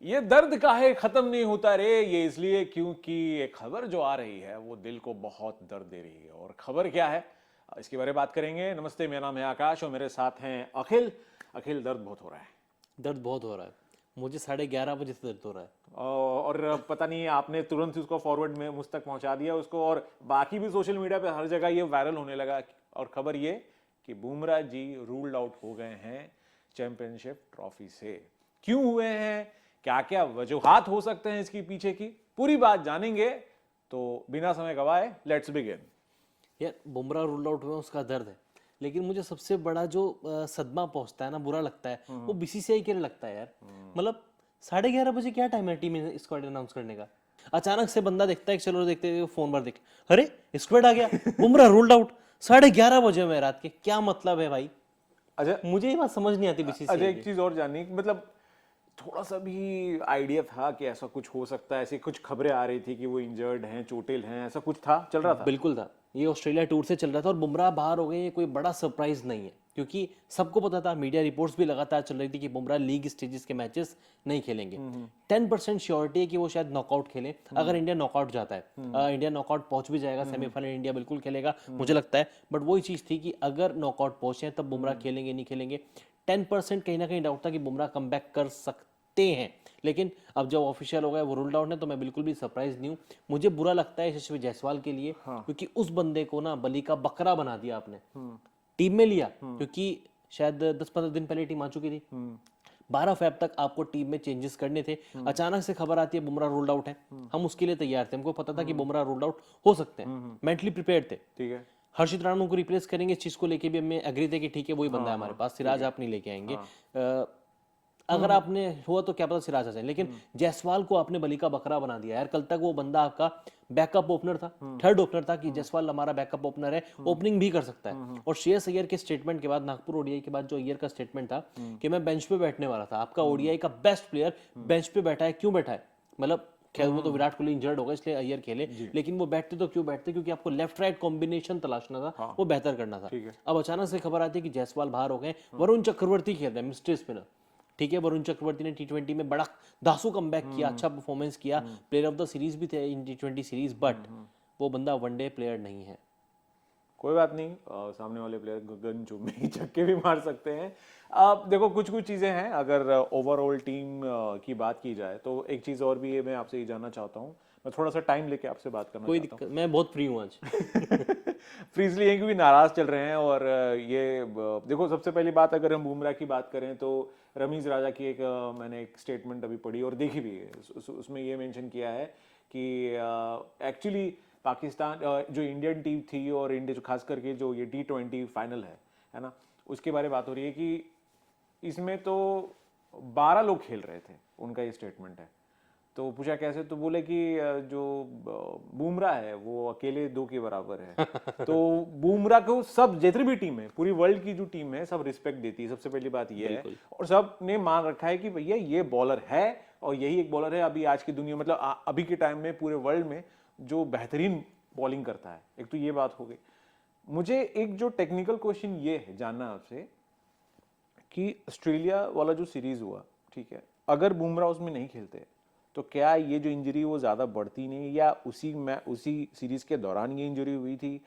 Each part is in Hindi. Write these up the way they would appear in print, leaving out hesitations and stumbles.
ये दर्द काहे खत्म नहीं होता रे, ये इसलिए क्योंकि ये खबर जो आ रही है वो दिल को बहुत दर्द दे रही है। और खबर क्या है इसके बारे में बात करेंगे। नमस्ते, मेरा नाम है आकाश और मेरे साथ हैं अखिल। अखिल, दर्द बहुत हो रहा है। दर्द बहुत हो रहा है। मुझे 11:30 बजे से दर्द हो रहा है। और पता नहीं आपने तुरंत ही उसको फॉरवर्ड में मुझ तक पहुंचा दिया उसको, और बाकी भी सोशल मीडिया पे हर जगह ये वायरल होने लगा। और खबर ये कि बुमराह जी रूल्ड आउट हो गए हैं चैंपियनशिप ट्रॉफी से। क्यों हुए हैं, क्या क्या वजूहात हो सकते हैं इसकी पीछे की, पूरी बात जानेंगे। तो बिना समय गवाए लेट्स बिगिन। यार बुमराह रूल आउट हुआ, उसका दर्द है, लेकिन मुझे सबसे बड़ा जो सदमा पहुंचता है ना, बुरा लगता है, वो बीसीसीआई के लिए लगता है यार। मतलब 11:30 बजे क्या टाइम है टीम स्क्वाड अनाउंस करने का? अचानक से बंदा देखता है, चलो देखते हैं, फोन पर देख, अरे स्क्वाड आ गया, बुमराह रूल्ड आउट 11:30 बजे में रात के। क्या मतलब है भाई? अच्छा, मुझे ये बात समझ नहीं आती अच्छा बीसीसीआई एक की। चीज और जाननी, मतलब थोड़ा सा भी आइडिया था कि ऐसा कुछ हो सकता है? ऐसी कुछ खबरें आ रही थी कि वो इंजर्ड हैं, चोटिल हैं, ऐसा कुछ था, चल रहा था? बिल्कुल था, ये ऑस्ट्रेलिया टूर से चल रहा था और बुमराह बाहर हो गए, ये कोई बड़ा सरप्राइज नहीं है, क्योंकि सबको पता था, मीडिया रिपोर्ट्स भी लगातार चल रही थी कि बुमराह लीग स्टेजेस के मैचेस नहीं खेलेंगे। 10% श्योरिटी है कि वो शायद नॉकआउट खेले, अगर इंडिया नॉकआउट जाता है। इंडिया नॉकआउट पहुंच भी जाएगा, सेमीफाइनल इंडिया बिल्कुल खेलेगा मुझे लगता है, बट वही चीज़ थी कि अगर नॉकआउट पहुंचे तब बुमराह खेलेंगे नहीं खेलेंगे। 10% कहीं ना कहीं डाउट था कि बुमराह कम बैक कर सकते हैं, लेकिन अब जब ऑफिशियल हो गया वो रूल्ड आउट है, तो मैं बिल्कुल भी सरप्राइज नहीं हूँ। मुझे बुरा लगता है यशस्वी जायसवाल के लिए, क्योंकि उस बंदे को ना बलि का बकरा बना दिया आपने। टीम में लिया क्योंकि शायद 10-15 दिन पहले टीम आ चुकी थी, 12 फेब तक आपको टीम में चेंजेस करने थे। अचानक से खबर आती है बुमराह रूल्ड आउट है, हम उसके लिए तैयार थे, हमको पता था कि बुमराह रूल्ड आउट हो सकते हैं, मेंटली प्रिपेयर्ड थे। ठीक है। हर्षित राणा को रिप्लेस करेंगे, इस चीज को लेके भी हमें एग्री थे कि ठीक है वही बंदा है हमारे पास, सिराज आप नहीं लेके आएंगे। अगर आपने हुआ तो क्या पता सिराज आ जाए, लेकिन जायसवाल को आपने बलि का बकरा बना दिया यार। कल तक वो बंदा आपका बैकअप ओपनर था, थर्ड ओपनर था, कि जायसवाल हमारा बैकअप ओपनर है, ओपनिंग भी कर सकता है। और श्रेयस अय्यर के स्टेटमेंट के बाद, नागपुर ओडीआई के बाद जो अय्यर का स्टेटमेंट था कि मैं बेंच पे बैठने वाला था, आपका ओडीआई का बेस्ट प्लेयर बेंच पे बैठा है, क्यों बैठा है? मतलब खैर वो तो विराट कोहली इंजर्ड होगा इसलिए अय्यर खेले, लेकिन वो बैठते तो क्यों बैठते? क्योंकि आपको लेफ्ट राइट कॉम्बिनेशन तलाशना था, वो बेहतर करना था। अब अचानक से खबर आती है कि जायसवाल बाहर हो गए, वरुण चक्रवर्ती खेल रहे हैं, मिस्ट्री स्पिनर। ठीक है, वरुण चक्रवर्ती ने टी20 में बड़ा दासू कमबैक किया, अच्छा परफॉर्मेंस किया, प्लेयर ऑफ द सीरीज भी थे इन टी20 सीरीज, बट वो बंदा वनडे प्लेयर नहीं है। कोई बात नहीं, सामने वाले प्लेयर गगन चुम्बी छक्के भी मार सकते हैं। अब देखो, कुछ कुछ चीज़ें हैं। अगर ओवरऑल टीम की बात की जाए तो एक चीज़ और भी है, मैं आपसे ये जानना चाहता हूँ। मैं थोड़ा सा टाइम लेके आपसे बात करना कोई चाहता दिक्कत, मैं बहुत फ्री हूँ आज। हूँ। फ्री इसलिए हैं क्योंकि नाराज चल रहे हैं। और देखो, सबसे पहली बात अगर हम बुमराह की बात करें तो रमीज राजा की मैंने एक स्टेटमेंट अभी पढ़ी और देखी भी है। उसमें ये मेंशन किया है कि एक्चुअली पाकिस्तान जो इंडियन टीम थी, और इंडिया जो खास करके जो ये T20 फाइनल है ना, उसके बारे में बात हो रही है कि इसमें तो 12 लोग खेल रहे थे, उनका ये स्टेटमेंट है। तो पूछा कैसे, तो बोले कि जो बुमराह है वो अकेले 2 के बराबर है। तो बुमराह को सब जितनी भी टीम है, पूरी वर्ल्ड की जो टीम है, सब रिस्पेक्ट देती है। सबसे पहली बात ये है, बिल्कुल। और सब ने मान रखा है कि भैया ये बॉलर है, और यही एक बॉलर है अभी आज की दुनिया, मतलब अभी के टाइम में पूरे वर्ल्ड में जो बेहतरीन बॉलिंग करता है। एक तो ये बात हो गई। मुझे एक जो टेक्निकल क्वेश्चन ये है जानना आपसे कि ऑस्ट्रेलिया वाला जो सीरीज हुआ, ठीक है, अगर बुमराह उसमें नहीं खेलते तो क्या ये जो इंजरी वो ज़्यादा बढ़ती नहीं, या उसी सीरीज के दौरान ये इंजरी हुई थी,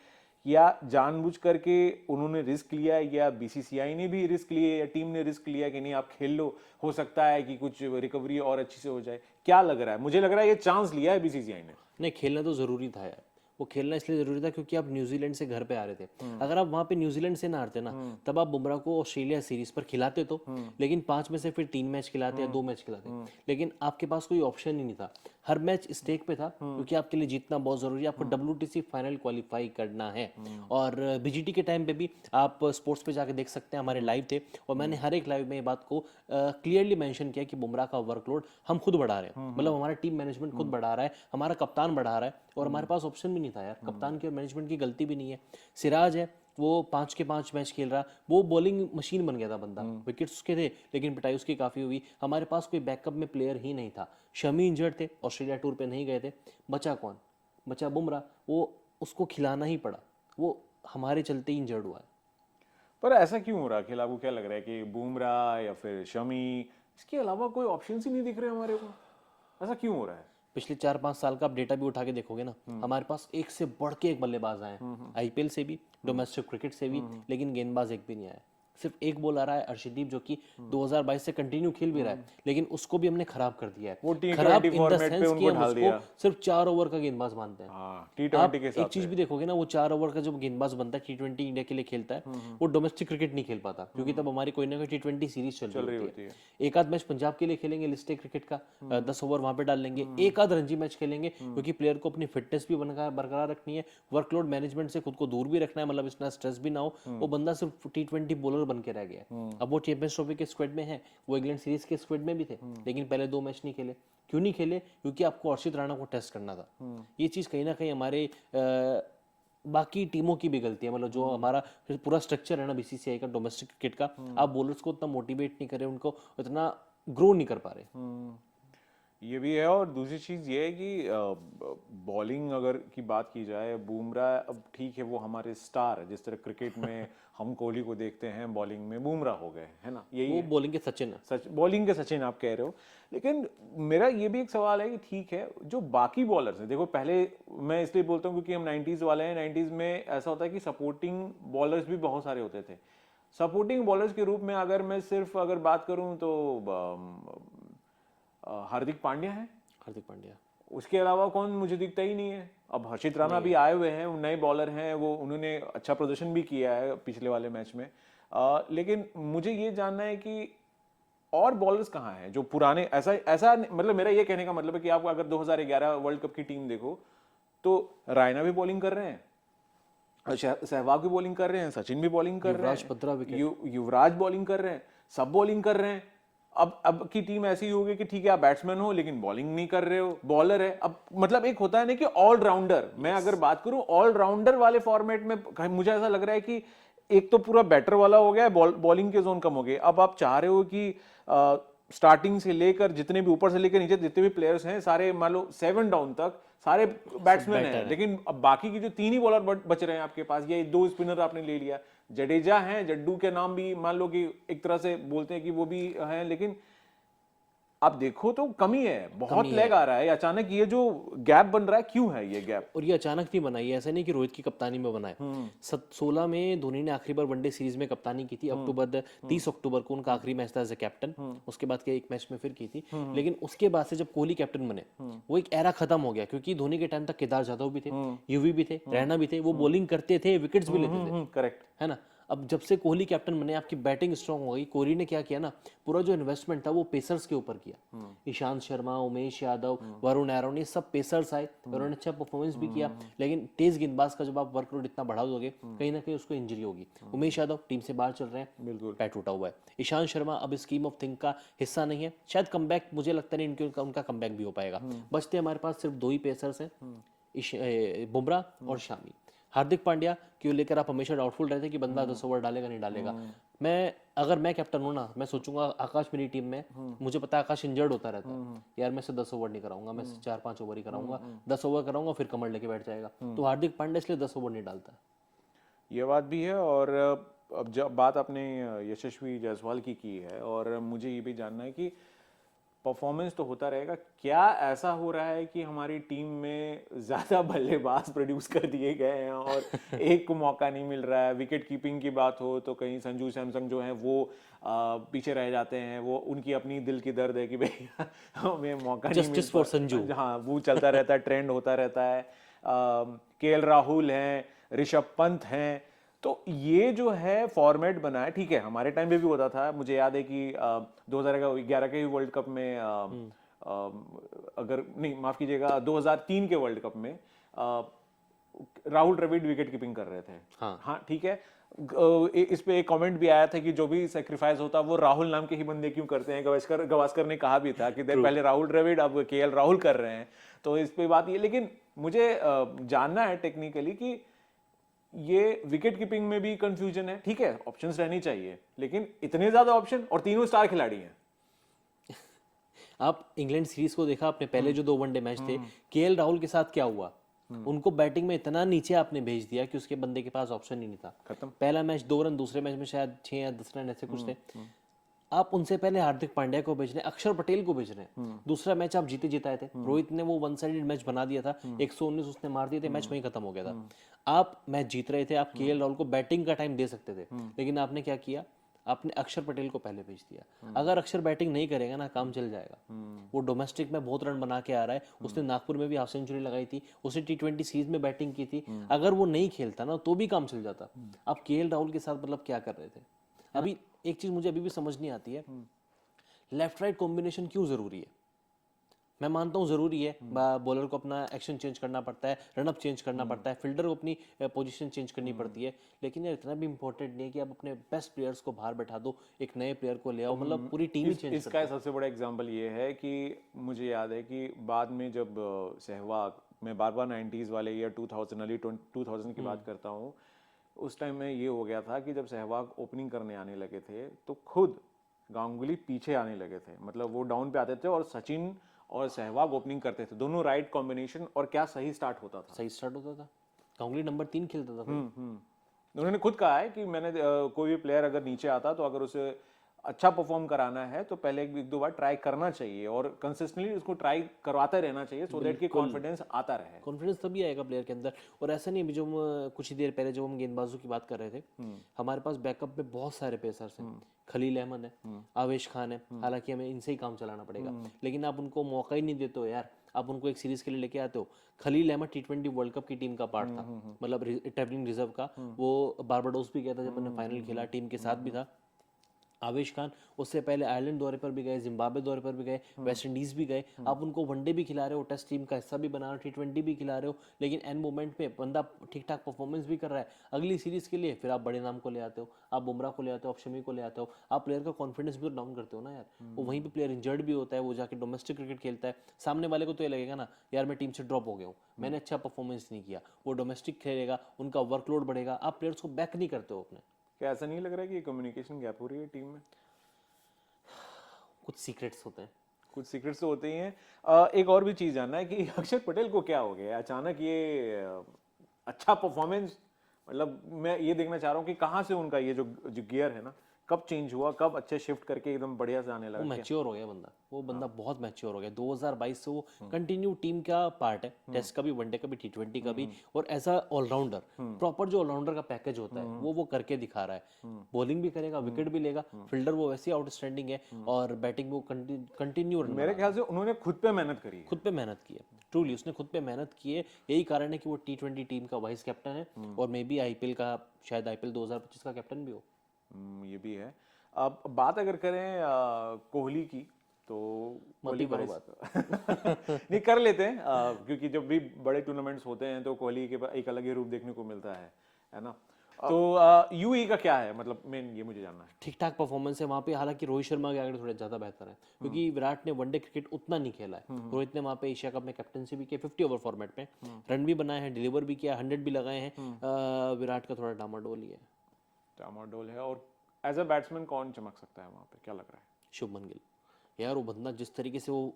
या जानबूझ करके उन्होंने रिस्क लिया, या बीसीसीआई ने भी रिस्क लिए, या टीम ने रिस्क लिया कि नहीं आप खेल लो, हो सकता है कि कुछ रिकवरी और अच्छी से हो जाए? क्या लग रहा है? मुझे लग रहा है ये चांस लिया है बीसीसीआई ने। नहीं, खेलना तो जरूरी था यार। वो खेलना इसलिए जरूरी था क्योंकि आप न्यूजीलैंड से घर पे आ रहे थे। अगर आप वहां पे न्यूजीलैंड से ना हारते ना, तब आप बुमराह को ऑस्ट्रेलिया सीरीज पर खिलाते तो, लेकिन 5 में से फिर 3 मैच खिलाते या 2 मैच खिलाते, लेकिन आपके पास कोई ऑप्शन ही नहीं था। हर मैच स्टेक पे था, क्योंकि आपके लिए जीतना बहुत जरूरी है, आपको WTC फाइनल क्वालिफाई करना है। और बीजीटी के टाइम पे भी आप स्पोर्ट्स पे जाके देख सकते हैं, हमारे लाइव थे, और मैंने हर एक लाइव में ये बात को क्लियरली मेंशन किया कि बुमराह का वर्कलोड हम खुद बढ़ा रहे हैं, मतलब हमारा टीम मैनेजमेंट खुद बढ़ा रहा है, हमारा कप्तान बढ़ा रहा है, और हमारे पास ऑप्शन भी नहीं था यार। कप्तान की और मैनेजमेंट की गलती भी नहीं है। सिराज है, वो 5 के 5 मैच खेल रहा, वो बॉलिंग मशीन बन गया था बंदा, विकेट्स उसके थे, लेकिन पिटाई उसकी काफी हुई। हमारे पास कोई बैकअप में प्लेयर ही नहीं था। शमी इंजर्ड थे, ऑस्ट्रेलिया टूर पे नहीं गए थे, बचा कौन? बचा बुमराह, वो उसको खिलाना ही पड़ा, वो हमारे चलते ही इंजर्ड हुआ है। पर ऐसा क्यों हो रहा है? अखिल, आपको क्या लग रहा है कि बुमराह या फिर शमी इसके अलावा कोई ऑप्शन ही नहीं दिख रहे हमारे को, ऐसा क्यों हो रहा है? पिछले 4-5 साल का आप डेटा भी उठा के देखोगे ना, हमारे पास एक से बढ़ के एक बल्लेबाज आए हैं, आईपीएल से भी, डोमेस्टिक क्रिकेट से भी, लेकिन गेंदबाज एक भी नहीं आया। सिर्फ एक बॉल आ रहा है अर्शदीप, जो कि 2022 से कंटिन्यू खेल भी रहा है, लेकिन उसको भी हमने खराब कर दिया है। वो खराब T20 इन द फॉर्मेट पे सेंस कि उनको हम ढाल उसको दिया। सिर्फ 4 ओवर का गेंदबाज मानते हैं। हाँ, आप T20 के हिसाब एक चीज भी देखोगे ना, वो 4 ओवर का जब गेंदबाज बनता है T20 इंडिया के लिए खेलता है, वो डोमेस्टिक क्रिकेट नहीं खेल पाता, क्योंकि तब हमारी कोई ना कोई T20 सीरीज चल रही होती है। एक आध मैच पंजाब के लिए खेलेंगे लिस्टेड क्रिकेट का, 10 ओवर वहां पे डाल लेंगे, एक आध रणजी मैच खेलेंगे, क्योंकि प्लेयर को अपनी फिटनेस भी बरकरार रखनी है, वर्कलोड मैनेजमेंट से खुद को दूर भी रखना है, मतलब इतना स्ट्रेस भी ना हो। वो बंदा सिर्फ T20 बॉलर बन के रह गया है। अब वो चैंपियंस ट्रॉफी के स्क्वाड में है, वो इंग्लैंड सीरीज के स्क्वाड में भी थे, लेकिन पहले 2 मैच नहीं खेले। क्यों नहीं खेले? क्योंकि आपको अर्शित राणा को टेस्ट करना था। ये चीज कहीं ना कहीं हमारे बाकी टीमों की भी गलती है, मतलब जो हमारा पूरा स्ट्रक्चर है ना बीसीसीआई का डोमेस्टिक क्रिकेट का, आप बॉलर्स को उतना मोटिवेट नहीं कर रहे, उनको इतना ग्रो नहीं कर पा रहे। ये भी है। और दूसरी चीज़ ये है कि बॉलिंग अगर की बात की जाए, बुमराह अब ठीक है वो हमारे स्टार है, जिस तरह क्रिकेट में हम कोहली को देखते हैं, बॉलिंग में बुमराह हो गए, है ना, यही वो है। बॉलिंग के सचिन है। सच बॉलिंग के सचिन आप कह रहे हो, लेकिन मेरा ये भी एक सवाल है कि ठीक है जो बाकी बॉलर्स हैं, देखो पहले मैं इसलिए बोलता हूँ क्योंकि हम 90s वाले हैं, 90s में ऐसा होता है कि सपोर्टिंग बॉलर्स भी बहुत सारे होते थे। सपोर्टिंग बॉलर्स के रूप में अगर मैं सिर्फ अगर बात करूँ तो हार्दिक पांड्या है, हार्दिक पांड्या, उसके अलावा कौन मुझे दिखता ही नहीं है। अब हर्षित राणा भी आए हुए हैं, वो नए बॉलर हैं, वो उन्होंने अच्छा प्रदर्शन भी किया है पिछले वाले मैच में, लेकिन मुझे ये जानना है कि और बॉलर्स कहाँ हैं जो पुराने, ऐसा ऐसा मतलब मेरा ये कहने का मतलब है कि आप अगर 2011 वर्ल्ड कप की टीम देखो तो रायना भी बॉलिंग कर रहे हैं, सहवाग भी बॉलिंग कर रहे हैं, सचिन भी बॉलिंग कर रहे हैं, युवराज बॉलिंग कर रहे हैं, सब बॉलिंग कर रहे हैं। अब की टीम ऐसी होगी कि ठीक है आप बैट्समैन हो लेकिन बॉलिंग नहीं कर रहे हो, बॉलर है। अब मतलब एक होता है ना कि ऑलराउंडर, मैं अगर बात करूं ऑलराउंडर वाले फॉर्मेट में, मुझे ऐसा लग रहा है कि एक तो पूरा बैटर वाला हो गया, बॉलिंग के जोन कम हो गए। अब आप चाह रहे हो कि स्टार्टिंग से लेकर जितने भी ऊपर से लेकर नीचे जितने भी प्लेयर्स हैं सारे मान लो 7 डाउन तक सारे बैट्समैन हैं, लेकिन अब बाकी की जो 3 ही बॉलर बच रहे हैं आपके पास, ये 2 स्पिनर आपने ले लिया, जडेजा हैं, जड्डू के नाम भी मान लो कि एक तरह से बोलते हैं कि वो भी हैं, लेकिन आप देखो तो कमी है, बहुत लैग आ रहा है। अचानक ये जो गैप बन रहा है, क्यों है ये गैप? और ये अचानक नहीं बना, ये ऐसा नहीं कि रोहित की कप्तानी में बना है। 16 में धोनी ने आखिरी बार वनडे सीरीज में कप्तानी की थी, 30 अक्टूबर को उनका आखिरी मैच था एज ए कैप्टन, उसके बाद के एक मैच में फिर की थी, लेकिन उसके बाद से जब कोहली कैप्टन बने वो एक एरा खत्म हो गया, क्योंकि धोनी के टाइम तक केदार जाधव भी थे, युवी भी थे, रैना भी थे, वो बॉलिंग करते थे, विकेट्स भी लेते थे, करेक्ट है ना। अब जब से कोहली कैप्टन बने आपकी बैटिंग स्ट्रांग हो गई। कोहली ने क्या किया ना, पूरा जो इन्वेस्टमेंट था वो पेसर्स के ऊपर किया, ईशांत शर्मा, उमेश यादव, वरुण एरोन, ये सब पेसर्स आए, उन्होंने अच्छा परफॉर्मेंस भी किया, लेकिन तेज गेंदबाज का जब आप वर्कलोड इतना बढ़ा दोगे कहीं ना कहीं उसको इंजरी होगी। उमेश यादव टीम से बाहर चल रहे हैं, बिल्कुल पैर टूटा हुआ है। ईशांत शर्मा अब स्कीम ऑफ थिंग का हिस्सा नहीं है, शायद कमबैक मुझे लगता नहीं उनका कमबैक भी हो पाएगा। बचते हमारे पास सिर्फ 2 ही पेसर्स हैं, बुमराह और शामी। हार्दिक पांड्या क्यों लेकर आप हमेशा डाउटफुल रहते कि बंदा 10 ओवर डालेगा नहीं डालेगा। अगर मैं कैप्टन हूं ना, मैं सोचूंगा आकाश मेरी टीम में, मुझे पता है आकाश इंजर्ड होता रहता है, यार मैं से 10 ओवर नहीं कराऊंगा, मैं 4-5 ओवर ही कराऊंगा, 10 ओवर कराऊंगा फिर कमर लेके बैठ जाएगा। तो हार्दिक पांड्या इसलिए 10 ओवर नहीं डालता। ये बात भी है। और अब जब बात आपने यशस्वी जायसवाल की है, और मुझे ये भी जानना है कि परफॉर्मेंस तो होता रहेगा, क्या ऐसा हो रहा है कि हमारी टीम में ज़्यादा बल्लेबाज प्रोड्यूस कर दिए गए हैं और एक को मौका नहीं मिल रहा है? विकेट कीपिंग की बात हो तो कहीं संजू सैमसन जो हैं वो पीछे रह जाते हैं, वो उनकी अपनी दिल की दर्द है कि भाई हमें मौका नहीं मिल फॉर संजू, हाँ वो चलता रहता है, ट्रेंड होता रहता है। केएल राहुल हैं, ऋषभ पंत हैं, तो ये जो है फॉर्मेट बना है, ठीक है हमारे टाइम पे भी होता था। मुझे याद है कि 2011 के वर्ल्ड कप में अगर नहीं माफ कीजिएगा 2003 के वर्ल्ड कप में राहुल द्रविड़ विकेट कीपिंग कर रहे थे। हाँ ठीक है, इस पे एक कमेंट भी आया था कि जो भी सेक्रीफाइस होता वो राहुल नाम के ही बंदे क्यों करते हैं। गवास्कर ने कहा भी था कि पहले राहुल द्रविड़ अब केएल राहुल कर रहे हैं, तो इस पे बात ये। लेकिन मुझे जानना है टेक्निकली कि ये विकेट कीपिंग में भी कंफ्यूजन है, ठीक है ऑप्शंस रहनी चाहिए, लेकिन इतने ज्यादा ऑप्शन और तीनों स्टार खिलाड़ी हैं। आप इंग्लैंड सीरीज को देखा आपने, पहले जो 2 वनडे मैच थे, केएल राहुल के साथ क्या हुआ, उनको बैटिंग में इतना नीचे आपने भेज दिया कि उसके बंदे के पास ऑप्शन ही नहीं था। खत्म। पहला मैच 2 रन, दूसरे मैच में शायद 6 या 10 रन ऐसे कुछ थे। आप उनसे पहले हार्दिक पांड्या को भेज रहे हैं, अक्षर पटेल को भेज रहे हैं। दूसरा मैच आप जीते जिताए थे, रोहित ने वो वन साइडेड मैच बना दिया था, 119 उसने मार दिए थे, मैच वहीं खत्म हो गया था। आप मैच जीत रहे थे, आप केएल राहुल को बैटिंग का टाइम दे सकते थे, लेकिन आपने क्या किया, आपने अक्षर पटेल को पहले भेज दिया। अगर अक्षर बैटिंग नहीं करेगा ना, काम चल जाएगा। वो डोमेस्टिक में बहुत रन बना के आ रहा है, उसने नागपुर में भी हाफ सेंचुरी लगाई थी, उसने T20 सीरीज में बैटिंग की थी। अगर वो नहीं खेलता ना तो भी काम चल जाता। आप केएल राहुल के साथ मतलब क्या कर रहे थे? अभी एक चीज मुझे अभी भी समझ नहीं आती है, लेफ्ट राइट कॉम्बिनेशन क्यों जरूरी है? मैं मानता हूँ जरूरी है, बॉलर को अपना एक्शन चेंज करना पड़ता है, रनअप चेंज करना पड़ता है, फील्डर को अपनी पोजीशन चेंज करनी पड़ती है, लेकिन यार इतना भी इंपॉर्टेंट नहीं है कि आप अपने बेस्ट प्लेयर्स को बाहर बैठा दो, एक नए प्लेयर को ले आओ, मतलब पूरी टीम ही चेंज कर इसका सबसे बड़ा एग्जांपल ये है कि मुझे याद है कि बाद में जब सहवाग, मैं बार बार 90s वाले ईयर 2000 अर्ली 2000 की बात करता हूँ, उस टाइम में ये हो गया था कि जब सहवाग ओपनिंग करने आने लगे थे तो खुद गांगुली पीछे आने लगे थे, मतलब वो डाउन पे आते थे और सचिन और सहवाग ओपनिंग करते थे, दोनों राइट कॉम्बिनेशन, और क्या सही स्टार्ट होता था। सही स्टार्ट होता था। गांगुली नंबर 3 खेलता था फिर। उन्होंने खुद कहा है कि मैंने कोई भी प्लेयर अगर नीचे आता तो अगर उसे अच्छा परफॉर्म कराना है तो पहले एक दो बार ट्राई करना चाहिए और कंसिस्टेंटली उसको ट्राई करवाते रहना चाहिए, सो दैट कि कॉन्फिडेंस आता रहे। कॉन्फिडेंस तभी आएगा प्लेयर के अंदर। और ऐसा नहीं, अभी जो हम कुछ ही देर पहले जब हम गेंदबाजों की बात कर रहे थे, हमारे पास बैकअप में बहुत सारे पेसर्स हैं। खलील अहमद है, आवेश खान है, हालांकि हमें इनसे ही काम चलाना पड़ेगा, लेकिन आप उनको मौका ही नहीं देते हो यार। आप उनको एक सीरीज के लिए लेके आते हो। Khalil Ahmed T20 world cup की टीम का पार्ट था, मतलब ट्रैवलिंग रिजर्व का। वो बारबाडोस भी गया था जब हमने फाइनल खेला, टीम के साथ भी था। आवेश खान उससे पहले आयरलैंड दौरे पर भी गए, जिम्बाब्वे दौरे पर भी गए, वेस्ट इंडीज भी गए। आप उनको वनडे भी खिला रहे हो, टेस्ट टीम का हिस्सा भी बना रहे हो, T20 भी खिला रहे हो, लेकिन एंड मोमेंट पे बंदा ठीक ठाक परफॉर्मेंस भी कर रहा है। अगली सीरीज के लिए फिर आप बड़े नाम को ले आते हो, आप बुमराह को ले आते हो, आप शमी को ले आते हो, आप प्लेयर का कॉन्फिडेंस भी तो डाउन करते हो ना यार। वो वहीं पे प्लेयर इंजर्ड भी होता है, वो जाके डोमेस्टिक क्रिकेट खेलता है, सामने वाले को तो ये लगेगा ना यार मैं टीम से ड्रॉप हो गया हूँ, मैंने अच्छा परफॉर्मेंस नहीं किया। वो डोमेस्टिक खेलेगा, उनका वर्कलोड बढ़ेगा, आप प्लेयर्स को बैक नहीं करते हो अपने। क्या ऐसा नहीं लग रहा है कि कम्युनिकेशन गैप हो रही है टीम में? कुछ सीक्रेट्स होते हैं, कुछ सीक्रेट्स तो होते ही हैं। एक और भी चीज जानना है कि अक्षर पटेल को क्या हो गया अचानक ये अच्छा परफॉर्मेंस, मतलब मैं ये देखना चाह रहा हूँ कि कहाँ से उनका ये जो गियर है ना, कब चेंज हुआ, कब अच्छे शिफ्ट करके एकदम बढ़िया से आने वो लगा। मैच्योर हो गया बंदा, वो बंदा बहुत मैच्योर हो गया। 2022 से वो कंटिन्यू टीम का पार्ट है, टेस्ट का भी, वनडे का भी, T20 का भी, और एज अ ऑलराउंडर, प्रॉपर जो ऑलराउंडर का पैकेज होता है वो करके दिखा रहा है। बॉलिंग भी करेगा, विकेट भी लेगा, फील्डर वो वैसे ही आउटस्टैंडिंग है, और बैटिंग वो कंटिन्यू रन मेरे ख्याल से उन्होंने खुद पे मेहनत करी है। खुद पे मेहनत की है, ट्रूली उसने खुद पे मेहनत की है। यही कारण है कि वो T20 टीम का वाइस कैप्टन है, और मे बी IPL का, शायद IPL 2025 का कैप्टन भी हो। ये भी है। अब बात अगर करें कोहली की, तो कोहली करो नहीं कर लेते हैं, क्योंकि जब भी बड़े टूर्नामेंट्स होते हैं तो कोहली के एक अलग ही रूप देखने को मिलता है ना। तो UAE का क्या है, मतलब मेन ये मुझे जानना है। ठीक ठाक परफॉर्मेंस है वहाँ पे, हालांकि रोहित शर्मा के आगे थोड़े ज्यादा बेहतर है, क्योंकि विराट ने वनडे क्रिकेट उतना नहीं खेला है। रोहित ने वहाँ पे एशिया कप में कैप्टनसी भी की, 50 ओवर फॉर्मेट में रन भी बनाए हैं, डिलीवर भी किया, 100 भी लगाए हैं। विराट का थोड़ा डामाडोल ही है। डामाडोल है। और एज अ बैट्समैन कौन चमक सकता है वहाँ पे, क्या लग रहा है? शुभमन गिल यार, वो बंदा जिस तरीके से वो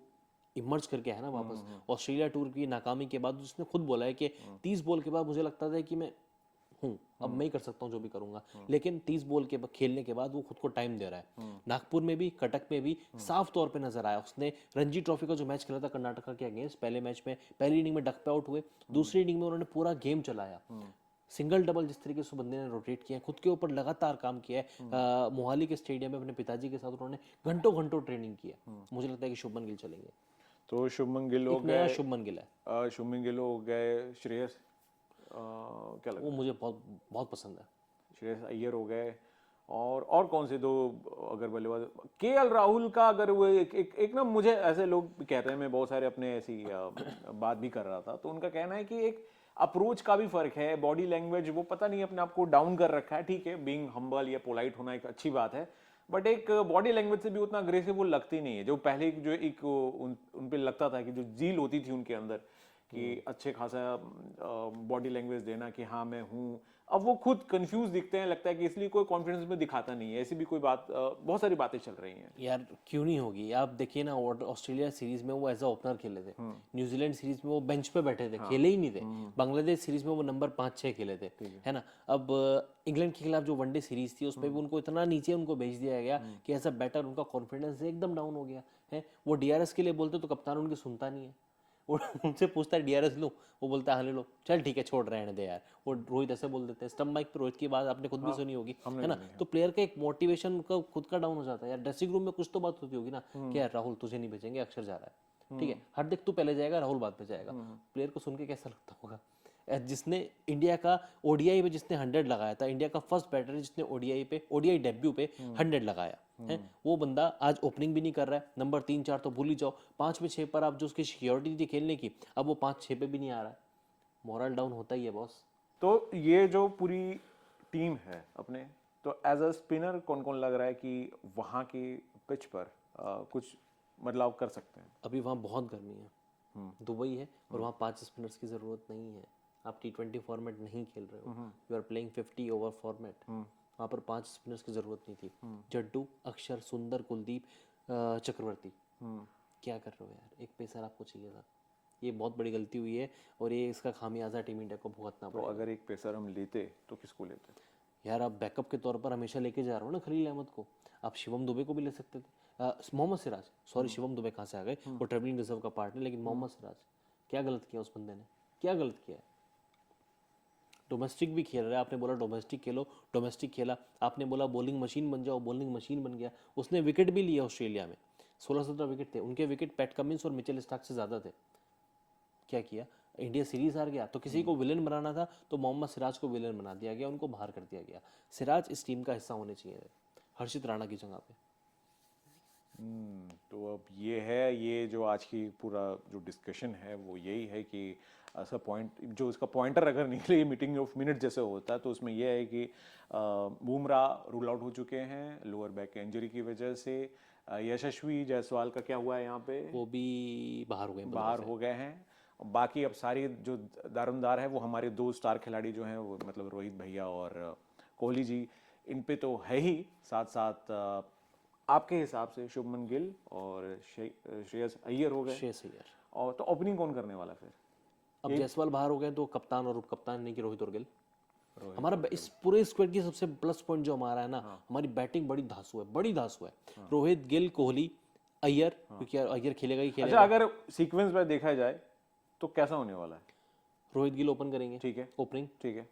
इमर्ज करके है ना वापस, ऑस्ट्रेलिया टूर की नाकामी के बाद उसने खुद बोला है कि 30 बॉल के बाद मुझे लगता था कि मैं हूँ, अब मैं ही कर सकता हूँ जो भी करूंगा, लेकिन 30 बॉल के खेलने के बाद वो खुद को टाइम दे रहा है। नागपुर में भी, कटक में भी साफ तौर पे नजर आया। उसने रणजी ट्रॉफी का जो मैच खेला था कर्नाटका के अगेंस्ट, पहले मैच में पहली इनिंग में डक पे आउट हुए, दूसरी इनिंग में उन्होंने पूरा गेम चलाया, सिंगल डबल जिस तरीके से बंदे ने रोटेट किया है, खुद के ऊपर लगातार काम किया है। मोहाली के स्टेडियम में अपने पिताजी के साथ उन्होंने घंटों घंटों ट्रेनिंग की है। मुझे लगता है कि शुभमन गिल चलेंगे। तो शुभमन गिल हो नया गए, शुभमन गिल है। शुभमन गिल हो गए, श्रेयस क्या लगता वो मुझे बहुत बहुत पसंद है। है? श्रेयस अय्यर हो गए, और कौन से दो अगर बल्लेबाज, KL राहुल का अगर वो एक ना, मुझे ऐसे लोग कहते हैं, मैं बहुत सारे अपने ऐसी बात भी कर रहा था, तो उनका कहना है कि एक अप्रोच का भी फर्क है, बॉडी लैंग्वेज, वो पता नहीं अपने आप को डाउन कर रखा है। ठीक है, बीइंग हम्बल या पोलाइट होना एक अच्छी बात है, बट एक बॉडी लैंग्वेज से भी उतना अग्रेसिव वो लगती नहीं है जो पहले जो एक उन पे लगता था कि जो जील होती थी उनके अंदर, कि अच्छे खासा बॉडी लैंग्वेज देना कि हाँ मैं हूँ। अब वो खुद कंफ्यूज दिखते हैं, लगता है कि इसलिए कोई कॉन्फिडेंस में दिखाता नहीं है। ऐसी भी कोई बात, बहुत सारी बातें चल रही हैं। यार क्यों नहीं होगी? आप देखिए ना, ऑस्ट्रेलिया सीरीज में वो एज अ ओपनर खेले थे, न्यूजीलैंड सीरीज में वो बेंच पे बैठे थे, खेले ही नहीं थे, बांग्लादेश सीरीज में वो नंबर 5-6 खेले थे, है ना। अब इंग्लैंड के खिलाफ जो वनडे सीरीज थी उसमें भी उनको इतना नीचे उनको भेज दिया गया कि एज अ बैटर उनका कॉन्फिडेंस एकदम डाउन हो गया है। वो डीआरएस के लिए बोलते तो कप्तान उनकी सुनता नहीं है, वो उनसे पूछता है डीआरएस लो, वो बोलता है हाँ ले लो, चल ठीक है छोड़ रहने दे यार। वो रोहित ऐसे बोल देते हैं, स्टंप माइक पे रोहित की बात आपने खुद भी सुनी होगी, है ना। तो प्लेयर का एक मोटिवेशन का खुद का डाउन हो जाता है यार। ड्रेसिंग रूम में कुछ तो बात होती होगी ना कि यार राहुल तुझे नहीं भेजेंगे, अक्षर जा रहा है, ठीक है, हार्दिक तू पहले जाएगा, राहुल बाद में जाएगा। प्लेयर को सुन के कैसा लगता होगा? जिसने इंडिया का ओडीआई पे जिसने 100 लगाया था, इंडिया का फर्स्ट बैटर जिसने ओडीआई डेब्यू पे 100 लगाया है, वो बंदा आज ओपनिंग भी नहीं कर रहा है। नंबर 3-4 तो भूल ही जाओ, 5 में 6 पर आप जो उसकी सिक्योरिटी थी खेलने की, अब वो 5-6 पे भी नहीं आ रहा है। मोरल डाउन होता ही है बॉस। तो ये जो पूरी टीम है अपने, तो एज अ स्पिनर कौन कौन लग रहा है कि वहाँ की पिच पर कुछ बदलाव कर सकते हैं? अभी वहाँ बहुत गर्मी है, दुबई है और वहाँ 5 स्पिनर्स की ज़रूरत नहीं है। आप T20 फॉर्मेट नहीं खेल रहे हो, you are playing 50 over format. वहाँ पर 5 स्पिनर्स की ज़रूरत नहीं थी। जड्डू, अक्षर, सुंदर, कुलदीप, चक्रवर्ती, क्या कर रहे हो यार? एक पेसर आपको चाहिए था। ये बहुत बड़ी गलती हुई है और ये इसका खामियाजा टीम इंडिया को भुगतना तो पड़ेगा। अगर एक पेसर हम लेते तो किसको लेते? यार आप बैकअप के तौर पर हमेशा लेके जा रहे हो ना खलील अहमद को, आप शिवम दुबे को भी ले सकते थे। मोहम्मद सिराज, सॉरी शिवम दुबे कहाँ से आ गए, वो ट्रेवलिंग रिजर्व का पार्ट है, लेकिन मोहम्मद सिराज, क्या गलत किया उस बंदे ने? क्या गलत किया है? डोमेस्टिक भी खेल रहा है, आपने बोला डोमेस्टिक खेलो, डोमेस्टिक खेला, आपने बोला बॉलिंग मशीन बन जाओ, बॉलिंग मशीन बन गया। उसने विकेट भी लिया ऑस्ट्रेलिया में, 16-17 विकेट थे उनके, विकेट पैट कमिंस और मिचेल स्टार्क से ज़्यादा थे। क्या किया? इंडिया सीरीज हार गया, तो किसी को विलेन बनाना था तो मोहम्मद सिराज को विलेन बना दिया गया, उनको बाहर कर दिया गया। सिराज इस टीम का हिस्सा होने चाहिए हर्षित राणा की जगह पे। तो अब ये है, ये जो आज की पूरा जो डिस्कशन है वो यही है कि ऐसा पॉइंट, जो इसका पॉइंटर अगर निकले ये मीटिंग ऑफ मिनट जैसे होता है, तो उसमें यह है कि बुमराह रूल आउट हो चुके हैं लोअर बैक इंजरी की वजह से। यशस्वी जायसवाल का क्या हुआ है यहाँ पे? वो भी बाहर हो गए, बाहर हो गए हैं। बाकी अब सारी जो दारोमदार है वो हमारे 2 स्टार खिलाड़ी जो हैं, वो मतलब रोहित भैया और कोहली जी, इन पे तो है ही। साथ साथ आपके हिसाब से शुभमन गिल और श्रेयस अय्यर हो गए, श्रेयस अय्यर। और तो ओपनिंग कौन करने वाला फिर? अब जायसवाल बाहर हो गए तो कप्तान और उप कप्तान नहीं कि रोहित और गिल। हमारा इस पूरे स्क्वाड की सबसे प्लस पॉइंट जो हमारा है ना, हमारी बैटिंग बड़ी धांसू है, बड़ी धांसू है। रोहित, गिल, कोहली, अय्यर, क्योंकि अय्यर खेलेगा ही खेलेगा। अच्छा, अगर सीक्वेंस में देखा जाए तो कैसा होने वाला है? रोहित गिल ओपन करेंगे, ठीक है, ओपनिंग, ठीक है।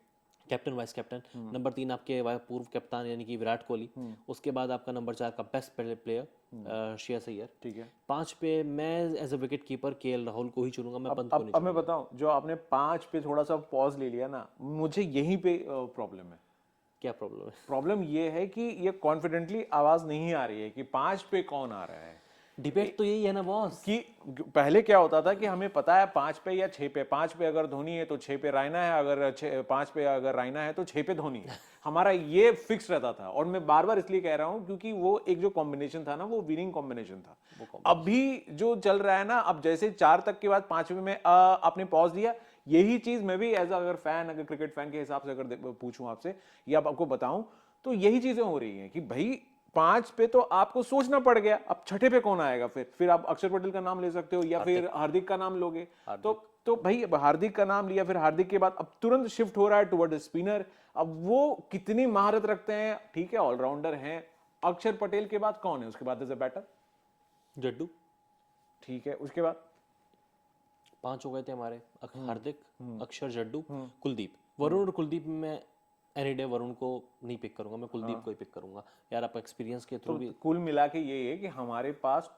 Captain vice captain. नंबर 3 आपके पूर्व कप्तान यानी कि विराट कोहली। उसके बाद आपका नंबर 4 का बेस्ट प्लेयर श्रेयस अय्यर। ठीक है। 5 पे मैं as a wicket keeper KL Rahul को ही चुनूंगा, मैं पंत को नहीं अब मैं बताऊं, जो आपने 5 पे थोड़ा सा पॉज ले लिया ना, मुझे यहीं पे प्रॉब्लम है। क्या प्रॉब्लम है? प्रॉब्लम ये है कि ये कॉन्फिडेंटली आवाज नहीं आ रही है कि 5 पे कौन आ रहा है। डिबेट तो यही है ना बॉस, कि पहले क्या होता था कि हमें पता है 5 पे या 6 पे, 5 पे अगर धोनी है तो 6 पे रायना है, अगर 5 पे अगर रायना है तो 6 पे धोनी है। हमारा ये फिक्स रहता था, और मैं बार बार इसलिए कह रहा हूं क्योंकि वो एक जो कॉम्बिनेशन था ना, वो विनिंग कॉम्बिनेशन था। अभी जो चल रहा है ना, अब जैसे 4 तक के बाद 5वें में आपने पॉज दिया, यही चीज मैं भी एज अगर फैन, अगर क्रिकेट फैन के हिसाब से अगर पूछूं आपसे या आपको बताऊं, तो यही चीजें हो रही हैं कि भाई 5 पे तो आपको सोचना पड़ गया, अब 6ठे पे कौन आएगा? फिर आप अक्षर पटेल का नाम ले सकते हो या फिर हार्दिक का नाम लोगे। तो भाई अब हार्दिक का नाम लिया, फिर हार्दिक के बाद अब तुरंत शिफ्ट हो रहा है टुवर्ड स्पिनर। अब वो कितनी महारत रखते हैं, ठीक है, ऑलराउंडर हैं। अक्षर पटेल के बाद कौन है उसके बाद एज ए बैटर? जड्डू। ठीक है, उसके बाद 5 हो गए थे हमारे, हार्दिक, अक्षर, जड्डू, कुलदीप। वरुण और कुलदीप में एनी डे वरुण को नहीं पिक करूंगा, मैं कुलदीप को ही पिक करूंगा यार। आप एक्सपीरियंस के थ्रू भी, कुल मिला के ये है कि हमारे पास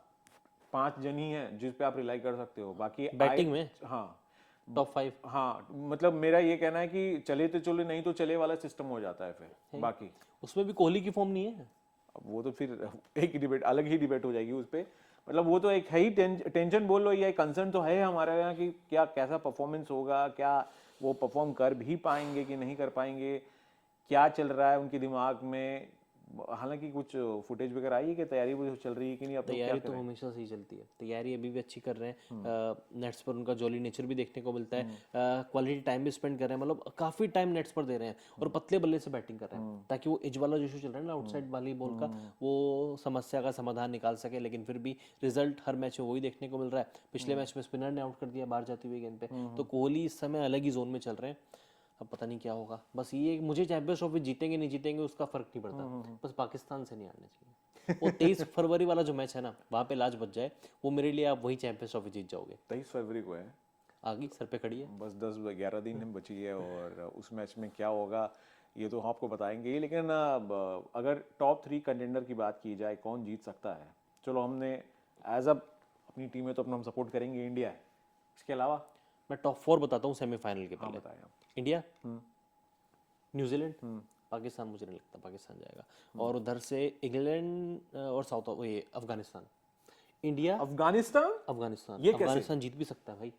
5 जन ही हैं जिस पे आप रिलाई कर सकते हो। बाकी बैटिंग में हाँ, टॉप 5। हाँ, मतलब मेरा ये कहना है कि चले तो चले, नहीं तो चले वाला सिस्टम हो जाता है फिर। बाकी उसमें भी कोहली की फॉर्म नहीं है। अब वो तो फिर एक डिबेट, अलग ही डिबेट हो जाएगी उस पर। मतलब वो तो एक है ही टेंशन बोल लो, या एक कंसर्न तो है हमारे यहाँ कि क्या कैसा परफॉर्मेंस होगा, क्या वो परफॉर्म कर भी पाएंगे कि नहीं कर पाएंगे, क्या चल रहा है उनके दिमाग में। हालांकि कुछ फुटेज वगैरह आई है कि तैयारी वो चल रही है कि नहीं, अब तो क्या तैयारी तो करें? हमेशा से ही चलती है, तैयारी अभी भी अच्छी कर रहे हैं। नेट्स पर उनका जॉली नेचर भी देखने को मिलता है, क्वालिटी टाइम भी स्पेंड कर रहे हैं, मतलब काफी टाइम नेट्स पर दे रहे हैं और पतले बल्ले से बैटिंग कर रहे हैं ताकि वो एज वाला जो इशू चल रहा है ना आउटसाइड वाली बॉल का, वो समस्या का समाधान निकाल सके। लेकिन फिर भी रिजल्ट हर मैच में वही देखने को मिल रहा है। पिछले मैच में स्पिनर ने आउट कर दिया बाहर जाती हुई गेंद पे, तो कोहली इस समय अलग ही जोन में चल रहे हैं। अब पता नहीं क्या होगा, बस ये मुझे चैंपियंस ट्रॉफी जीतेंगे नहीं जीतेंगे उसका फर्क नहीं पड़ता, बस पाकिस्तान से नहीं हारना चाहिए। वो 23 फरवरी वाला जो मैच है ना, वहाँ पे लाज बच जाए, वो मेरे लिए आप वही चैंपियंस ट्रॉफी जीत जाओगे। 23 फरवरी को है, आगे सर पे खड़ी है। बस 10-11 दिन बची है, और उस मैच में क्या होगा ये तो आपको बताएंगे ही। लेकिन अगर टॉप 3 कंटेंडर की बात की जाए कौन जीत सकता है, चलो हमने एज अ अपनी टीम में तो अपना हम सपोर्ट करेंगे इंडिया है, इसके अलावा मैं टॉप 4 बताता हूँ सेमीफाइनल के पहले। बताएं आप। इंडिया, न्यूजीलैंड, पाकिस्तान, मुझे नहीं लगता पाकिस्तान जाएगा, और उधर से इंग्लैंड और साउथ ये अफगानिस्तान। इंडिया, अफगानिस्तान, अफगानिस्तान, ये कैसे? अफगानिस्तान जीत भी सकता है भाई,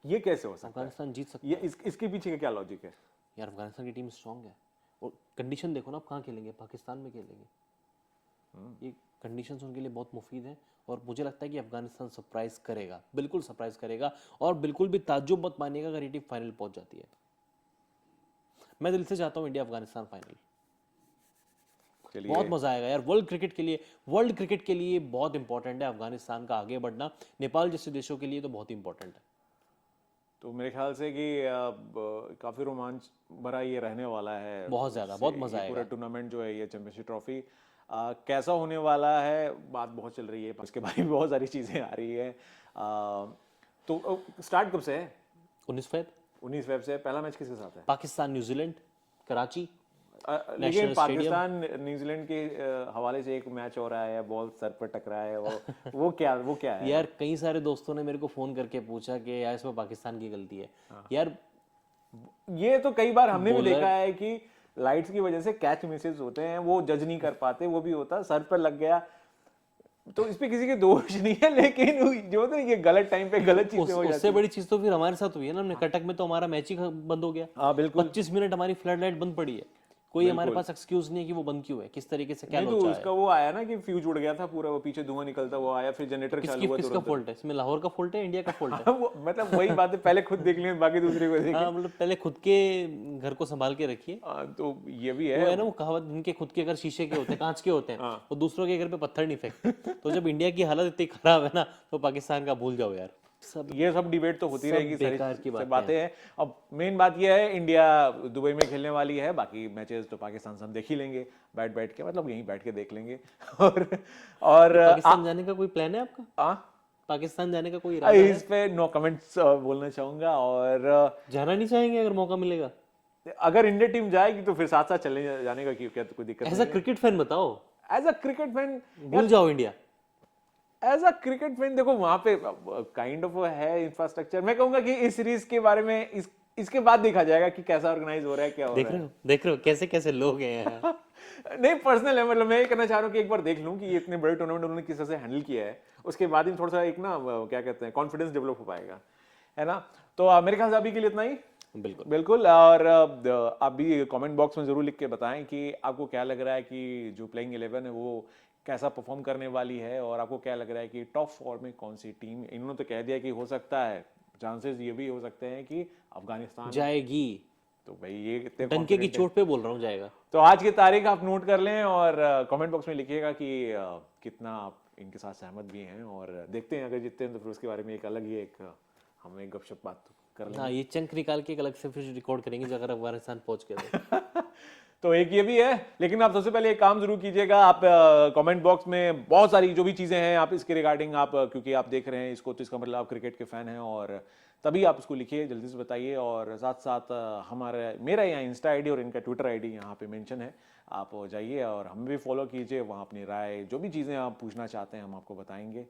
ये कैसे हो सकता है? अफगानिस्तान जीत सकता ये है इसके पीछे का क्या लॉजिक है? यार। अफगानिस्तान की टीम स्ट्रांग है और कंडीशन देखो ना, आप कहाँ खेलेंगे, पाकिस्तान में खेलेंगे। ये कंडीशंस उनके लिए बहुत मुफीद है और मुझे लगता है कि अफगानिस्तान सरप्राइज करेगा, बिल्कुल सरप्राइज करेगा, और बिल्कुल भी ताज्जुब मत मानिएगा अगर ये टीम फाइनल पहुंच जाती है। मैं दिल से चाहता हूँ इंडिया अफगानिस्तान फाइनल, चलिए, बहुत मजा आएगा यार। वर्ल्ड क्रिकेट के लिए बहुत इंपॉर्टेंट है अफगानिस्तान का आगे बढ़ना, नेपाल जैसे देशों के लिए तो बहुत इंपॉर्टेंट है। तो मेरे ख्याल से कि काफी रोमांच भरा ये रहने वाला है, बहुत ज्यादा, बहुत मजा ये पूरा आएगा। टूर्नामेंट जो है, ये चैंपियनशिप ट्रॉफी कैसा होने वाला है, बात बहुत चल रही है, इसके बारे में बहुत सारी चीजें आ रही है। तो स्टार्ट कब से है? 19 फेब 19 फेब से। पहला मैच किसके साथ है? पाकिस्तान न्यूजीलैंड, कराची। लेकिन पाकिस्तान न्यूजीलैंड के हवाले से एक मैच हो रहा है, बॉल सर पर टकरा है, वो क्या है? यार कई सारे दोस्तों ने मेरे को फोन करके पूछा कि यार इसमें पाकिस्तान की गलती है। यार ये तो कई बार हमने भी देखा है कि लाइट्स की वजह से कैच मिसेस होते हैं, वो जज नहीं कर पाते, वो भी होता है, सर पर लग गया, तो इस पे किसी के दोष नहीं है, लेकिन जो होता है ये गलत टाइम पे गलत चीजें हो जाती उससे बड़ी चीज तो फिर हमारे साथ हुई है ना, हमने कटक में तो हमारा मैच ही बंद हो गया। हाँ बिल्कुल। 25 मिनट हमारी फ्लड लाइट बंद पड़ी है, कोई हमारे पास एक्सक्यूज नहीं है कि वो बंद क्यों है, किस तरीके से क्या नहीं तो लोचा है। उसका वो आया ना कि फ्यूज उड़ गया था पूरा, वो पीछे धुआं निकलता हुआ आया, फिर जनरेटर चालू हुआ किसका फॉल्ट है इसमें, लाहौर का फॉल्ट है, इंडिया का फॉल्ट है? वो मतलब वही बात है, पहले खुद देख लें बाकी दूसरे को देखें। हाँ, मतलब पहले खुद के घर को संभाल के रखिए। तो ये भी वो है है ना वो कहावत, जिनके खुद के घर शीशे के होते हैं, कांच के होते हैं, वो दूसरों के घर पे पत्थर नहीं फेंकते। तो जब इंडिया की हालत इतनी खराब है ना, तो पाकिस्तान का भूल जाओ यार। ये सब डिबेट तो होती सब रहेगी, बेकार की बातें हैं। अब मेन बात ये है, इंडिया दुबई में खेलने वाली है, बाकी मैचेस तो पाकिस्तान से हम देख ही लेंगे, बैठ के, मतलब यहीं बैठ के देख लेंगे। और पाकिस्तान जाने का कोई प्लान है आपका? पाकिस्तान जाने का कोई इरादा है? इस पे नो कमेंट्स बोलना चाहूंगा। और जाना नहीं चाहेंगे अगर मौका मिलेगा? अगर इंडिया टीम जाएगी तो फिर साथ साथ चले जाने का क्या तो कोई दिक्कत ऐसा क्रिकेट फैन बताओ, एज अ क्रिकेट फैन भूल जाओ India. As a cricket fan देखो, वहां पे काइंड ऑफ है इंफ्रास्ट्रक्चर। मैं कहूंगा कि इस सीरीज के बारे में इसके बाद देखा जाएगा कि कैसा ऑर्गेनाइज हो रहा है, क्या हो रहा है। देख रहे हो कैसे कैसे लोग हैं। नहीं पर्सनल है, मतलब मैं ये करना चाह रहा हूँ कि एक बार देख लूं कि ये इतने बड़े टूर्नामेंट उन्होंने किस तरह से हैंडल किया है, उसके बाद ही थोड़ा सा एक ना क्या कहते हैं कॉन्फिडेंस डेवलप हो पाएगा, है ना। तो मेरे ख्याल से अभी के लिए इतना ही। बिल्कुल। और आप भी कमेंट बॉक्स में जरूर लिख के बताएं कि आपको क्या लग रहा है कि जो प्लेइंग 11 है वो कैसा परफॉर्म करने वाली है, और आपको क्या लग रहा है कि टॉप 4 में कौन सी टीम। इन्होंने तो कह दिया कि हो सकता है, चांसेस ये भी हो सकते हैं कि अफगानिस्तान जाएगी, तो भाई ये इतने डंके की चोट पे बोल रहा हूँ जाएगा। तो आज की तारीख आप नोट कर लें और कमेंट बॉक्स में लिखिएगा कि कितना आप इनके साथ सहमत भी हैं, और देखते हैं अगर जीतते हैं तो फिर उसके बारे में एक अलग ही एक हम एक गपशप बात कर लेंगे। हाँ, ये चंक निकाल के एक अलग से फिर रिकॉर्ड करेंगे जो अगर अफगानिस्तान पहुंच गए तो एक ये भी है, लेकिन आप सबसे पहले एक काम जरूर कीजिएगा, आप कमेंट बॉक्स में बहुत सारी जो भी चीजें हैं आप इसके रिगार्डिंग आप क्योंकि आप देख रहे हैं इसको, तो इसका मतलब आप क्रिकेट के फैन हैं, और तभी आप उसको लिखिए, जल्दी से बताइए। और साथ साथ हमारे मेरा यहाँ इंस्टा आईडी और इनका ट्विटर आईडी यहाँ पे मेंशन है, आप जाइए और हमें भी फॉलो कीजिए, वहाँ अपनी राय जो भी चीज़ें आप पूछना चाहते हैं हम आपको बताएंगे।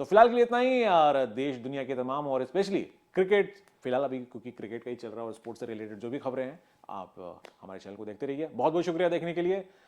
तो फिलहाल के लिए इतना ही, और देश दुनिया के तमाम और स्पेशली क्रिकेट फिलहाल अभी क्योंकि क्रिकेट का ही चल रहा है और स्पोर्ट्स से रिलेटेड जो भी खबरें हैं आप हमारे चैनल को देखते रहिए। बहुत बहुत शुक्रिया देखने के लिए।